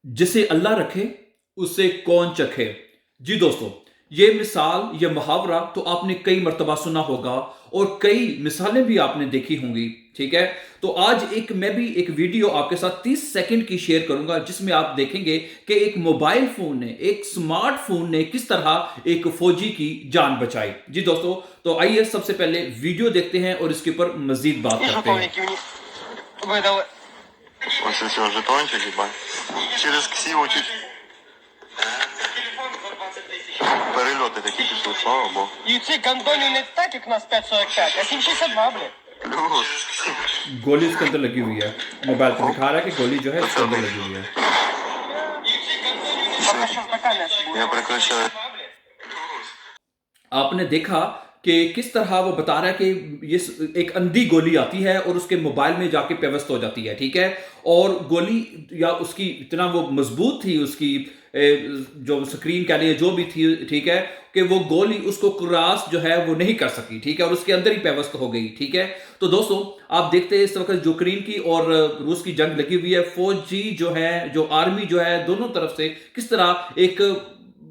जिसे अल्लाह रखे उसे कौन चखे। जी दोस्तों, ये मिसाल, ये मुहावरा तो आपने कई मर्तबा सुना होगा और कई मिसालें भी आपने देखी होंगी। ठीक है, तो आज मैं भी एक वीडियो आपके साथ 30 सेकंड की शेयर करूंगा जिसमें आप देखेंगे कि एक मोबाइल फोन ने, एक स्मार्टफोन ने किस तरह एक फौजी की जान बचाई। जी दोस्तों, तो आइए सबसे पहले वीडियो देखते हैं और इसके ऊपर मजीद बात И करते हैं। жетонники у них выдал. Ось все, жетончик, ебать. Через ксиву чуть перельоти такі пішли, слава Богу. И ці гандони не так, як у нас 5,45, а 7,62, блин. Плюс. गोली उसके अंदर लगी हुई है। मोबाइल पे दिखा रहा है कि गोली जो है उसके अंदर लगी हुई है। Пока сейчас до камеры будет. Я прекращаю. आपने देखा कि किस तरह वो बता रहा है कि ये एक अंधी गोली आती है और उसके मोबाइल में जाके पेवस्त हो जाती है। ठीक है, और गोली या उसकी इतना वो मजबूत थी, उसकी जो स्क्रीन कह लिए जो भी थी, ठीक है, कि वो गोली उसको क्रॉस जो है वो नहीं कर सकी। ठीक है, और उसके अंदर ही पेवस्त हो गई। ठीक है, तो दोस्तों आप देखते हैं इस वक्त यूक्रेन की और रूस की जंग लगी हुई है। फौजी जो है, जो आर्मी जो है, दोनों तरफ से किस तरह एक,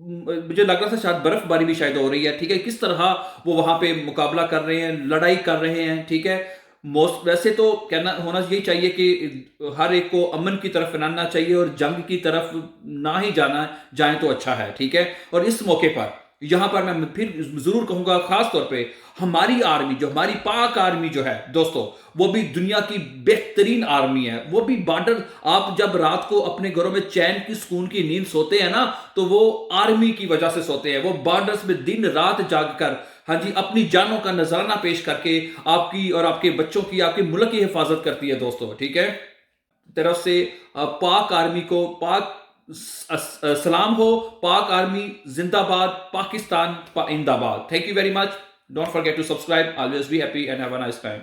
मुझे लग रहा था शायद बर्फबारी भी शायद हो रही है। ठीक है, किस तरह वो वहां पे मुकाबला कर रहे हैं, लड़ाई कर रहे हैं। ठीक है, मोस्ट वैसे तो कहना होना यही चाहिए कि हर एक को अमन की तरफ फैलाना चाहिए और जंग की तरफ ना ही जाना जाए तो अच्छा है। ठीक है, और इस मौके पर यहां पर मैं फिर जरूर कहूंगा, खास तौर पे हमारी आर्मी, जो हमारी पाक आर्मी जो है दोस्तों, वो भी दुनिया की बेहतरीन आर्मी है। वो भी बॉर्डर, आप जब रात को अपने घरों में चैन की सुकून की नींद सोते हैं ना, तो वो आर्मी की वजह से सोते हैं। वो बॉर्डर्स में दिन रात जागकर, हाँ जी, अपनी जानों का नजराना पेश करके आपकी और आपके बच्चों की, आपके मुल्क की हिफाजत करती है दोस्तों। ठीक है, तरफ से पाक आर्मी को पाक सलाम हो। पाक आर्मी जिंदाबाद, पाकिस्तान इंदाबाद। Thank you very much. Don't forget to subscribe. Always be happy and have a nice time.